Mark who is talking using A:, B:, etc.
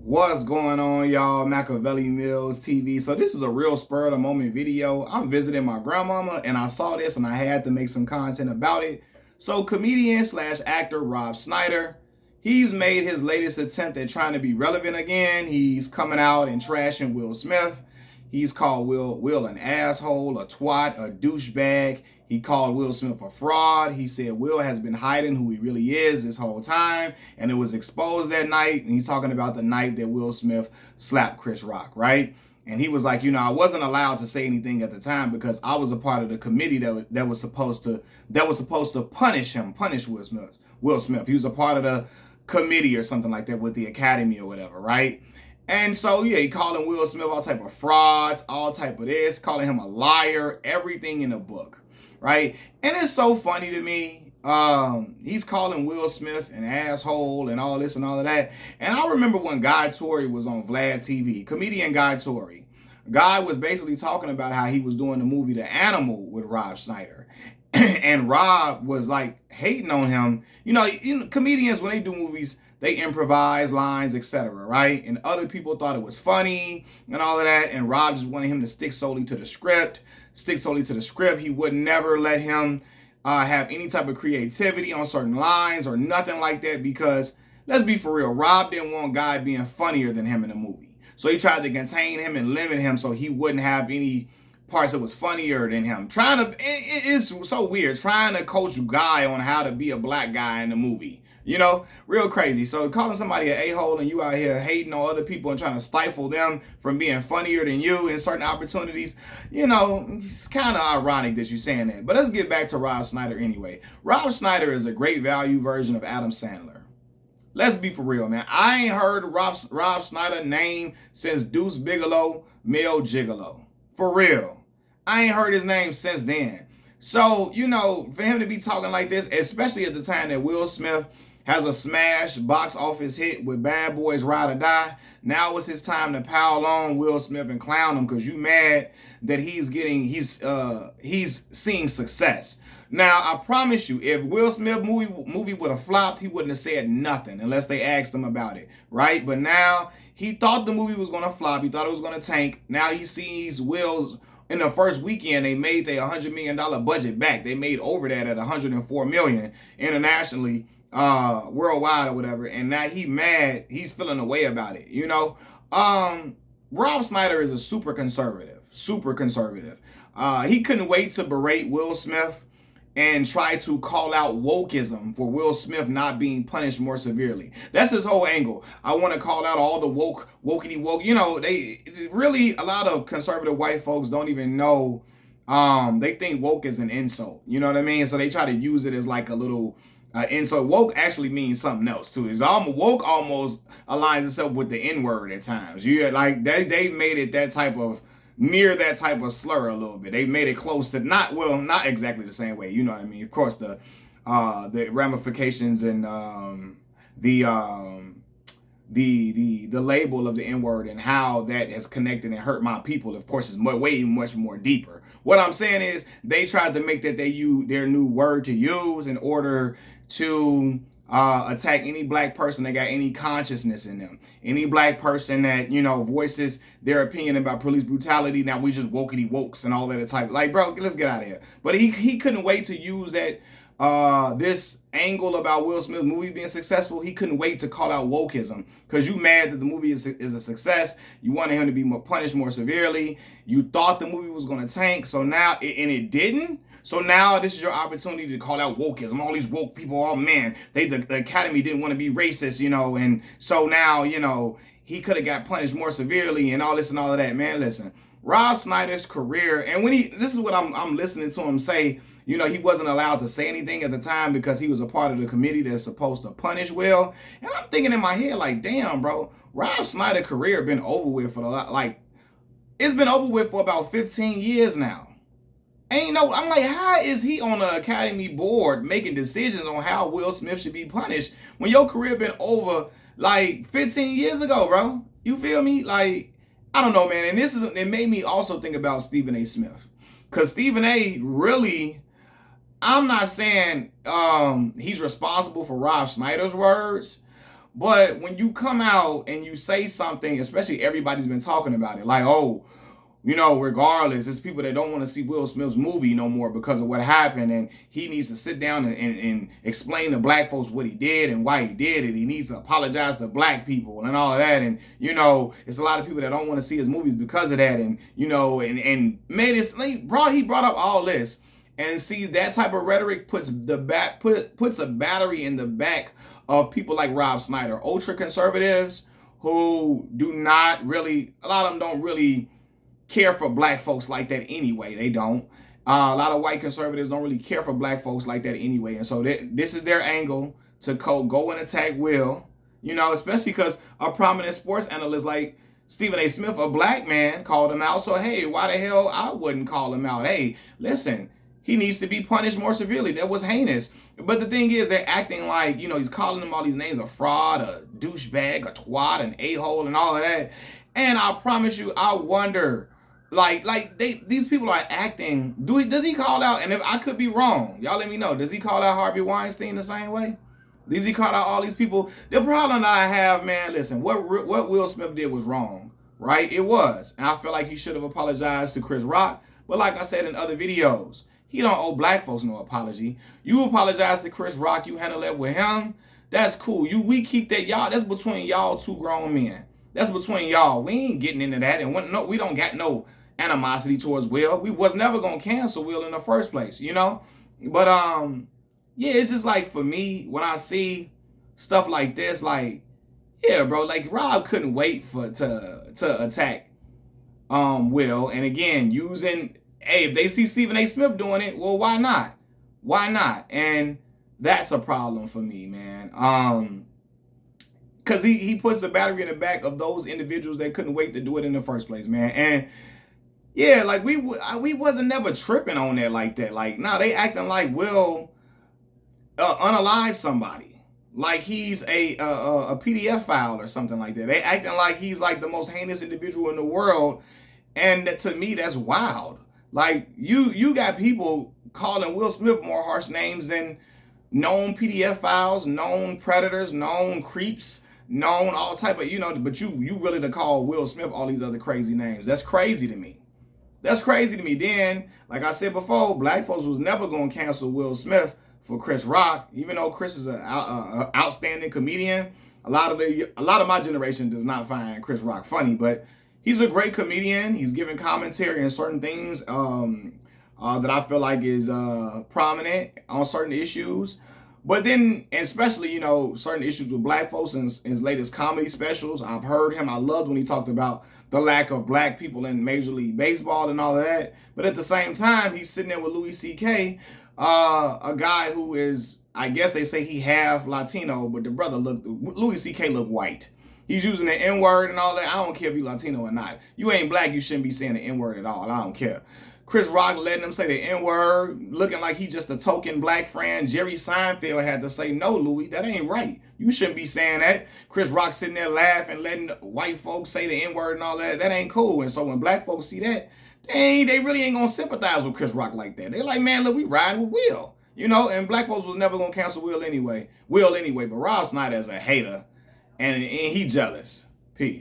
A: What's going on, y'all? Machiavelli Mills TV. So this is a real spur of the moment video. I'm visiting my grandmama and I saw this and I had to make some content about it. So comedian slash actor Rob Schneider, he's made his latest attempt at trying to be relevant again. He's coming out and trashing Will Smith. He's called Will an asshole, a twat, a douchebag. He called Will Smith a fraud. He said Will has been hiding who he really is this whole time, and it was exposed that night. And he's talking about the night that Will Smith slapped Chris Rock, right? And he was like, I wasn't allowed to say anything at the time because I was a part of the committee that was supposed to punish Will Smith. Will Smith. He was a part of the committee or something like that with the Academy or whatever, right? And so, yeah, he calling Will Smith all type of frauds, all type of this, calling him a liar, everything in the book, right? And it's so funny to me. He's calling Will Smith an asshole and all this and all of that. And I remember when Guy Torrey was on Vlad TV, comedian Guy Torrey. Guy was basically talking about how he was doing the movie The Animal with Rob Schneider. And Rob was like hating on him. Comedians, when they do movies, they improvise lines, etc., right? And other people thought it was funny and all of that. And Rob just wanted him to stick solely to the script. He would never let him have any type of creativity on certain lines or nothing like that because, let's be for real, Rob didn't want Guy being funnier than him in the movie. So he tried to contain him and limit him so he wouldn't have any parts that was funnier than him. It's so weird, trying to coach Guy on how to be a black guy in the movie. Real crazy. So calling somebody an a-hole and you out here hating on other people and trying to stifle them from being funnier than you in certain opportunities, it's kind of ironic that you're saying that. But let's get back to Rob Schneider anyway. Rob Schneider is a great value version of Adam Sandler. Let's be for real, man. I ain't heard Rob Schneider name since Deuce Bigalow, Male Gigolo. For real. I ain't heard his name since then. So, for him to be talking like this, especially at the time that Will Smith has a smash box office hit with Bad Boys Ride or Die. Now it's his time to pile on Will Smith and clown him because you mad that he's seeing success. Now, I promise you, if Will Smith movie would have flopped, he wouldn't have said nothing unless they asked him about it, right? But now he thought the movie was going to flop. He thought it was going to tank. Now he sees Will's. In the first weekend, they made their $100 million budget back. They made over that at $104 million internationally, worldwide or whatever. And now he mad. He's feeling a way about it, Rob Schneider is a super conservative. He couldn't wait to berate Will Smith and try to call out wokeism for Will Smith not being punished more severely. That's his whole angle. I want to call out all the wokey woke. They really, a lot of conservative white folks don't even know. They think woke is an insult. You know what I mean? So they try to use it as like a little insult. Woke actually means something else too. Woke almost aligns itself with the N-word at times. They made it that type of near that type of slur a little bit. They made it close to not exactly the same way. You know what I mean? Of course, the ramifications and the label of the N-word and how that has connected and hurt my people, of course, is way much more deeper. What I'm saying is they tried to make that their new word to use in order to attack any black person that got any consciousness in them. Any black person that, voices their opinion about police brutality. Now we just wokey wokes and all that type. Like, bro, let's get out of here. But he couldn't wait to use that this angle about Will Smith's movie being successful. He couldn't wait to call out wokeism because you mad that the movie is a success. You wanted him to be punished more severely. You thought the movie was going to tank. So now, and it didn't. So now this is your opportunity to call out wokeism. All these woke people, oh man, the Academy didn't want to be racist, and so now, he could have got punished more severely and all this and all of that. Man, listen, Rob Schneider's career, and this is what I'm listening to him say, he wasn't allowed to say anything at the time because he was a part of the committee that's supposed to punish Will. And I'm thinking in my head, like, damn, bro, Rob Schneider's career been over with it's been over with for about 15 years now. I'm like, how is he on the Academy board making decisions on how Will Smith should be punished when your career been over like 15 years ago, bro? You feel me? Like, I don't know, man. And it made me also think about Stephen A. Smith. Because Stephen A. really, I'm not saying he's responsible for Rob Schneider's words, But when you come out and you say something, especially everybody's been talking about it, like, oh, you know, regardless, it's people that don't want to see Will Smith's movie no more because of what happened, and he needs to sit down and explain to black folks what he did and why he did it. He needs to apologize to black people and all of that. And, you know, it's a lot of people that don't want to see his movies because of that. And, you know, and made it, he brought up all this. And see, that type of rhetoric puts a battery in the back of people like Rob Schneider, ultra conservatives who do not really, a lot of them don't really care for black folks like that anyway. They don't. A lot of white conservatives don't really care for black folks like that anyway. And so this is their angle to go and attack Will, you know, especially because a prominent sports analyst like Stephen A. Smith, a black man, called him out. So, hey, why the hell I wouldn't call him out? Hey, listen, he needs to be punished more severely. That was heinous. But the thing is, they're acting like, you know, he's calling him all these names, a fraud, a douchebag, a twat, an a-hole, and all of that. And I promise you, I wonder, these people are acting. Does he call out? And if I could be wrong, y'all let me know. Does he call out Harvey Weinstein the same way? Does he call out all these people? The problem that I have, man, listen, what Will Smith did was wrong, right? It was, and I feel like he should have apologized to Chris Rock. But like I said in other videos, he don't owe black folks no apology. You apologize to Chris Rock, you handle that with him. That's cool. We keep that, y'all. That's between y'all two grown men. That's between y'all. We ain't getting into that, and we don't got no animosity towards Will. We was never gonna cancel Will in the first place, you know. But yeah, it's just like, for me, when I see stuff like this, like, yeah, bro, like Rob couldn't wait to attack Will, and again, using, hey, if they see Stephen A. Smith doing it, well, why not? Why not? And that's a problem for me, man. Because he puts the battery in the back of those individuals that couldn't wait to do it in the first place, man. And yeah, like we wasn't never tripping on that like that. Like, nah, they acting like Will unalive somebody, like he's a PDF file or something like that. They acting like he's like the most heinous individual in the world, and to me, that's wild. Like you got people calling Will Smith more harsh names than known PDF files, known predators, known creeps, known all type of, you know, but you really to call Will Smith all these other crazy names. That's crazy to me. That's crazy to me. Then, like I said before, black folks was never going to cancel Will Smith for Chris Rock, even though Chris is an outstanding comedian. A lot of my generation does not find Chris Rock funny, but he's a great comedian. He's giving commentary on certain things that I feel like is prominent on certain issues. But then, especially, you know, certain issues with black folks in his latest comedy specials. I've heard him. I loved when he talked about the lack of black people in Major League Baseball and all of that. But at the same time, he's sitting there with Louis C.K., a guy who is, I guess they say he half Latino, but the brother Louis C.K. looked white. He's using the N-word and all that. I don't care if you're Latino or not. You ain't black, you shouldn't be saying the N-word at all. I don't care. Chris Rock letting him say the N-word, looking like he's just a token black friend. Jerry Seinfeld had to say, no, Louis, that ain't right. You shouldn't be saying that. Chris Rock sitting there laughing, letting white folks say the N-word and all that. That ain't cool. And so when black folks see that, they really ain't going to sympathize with Chris Rock like that. They're like, man, look, we riding with Will. You know, and black folks was never going to cancel Will anyway. But Rob Schneider is a hater, and he jealous. Peace.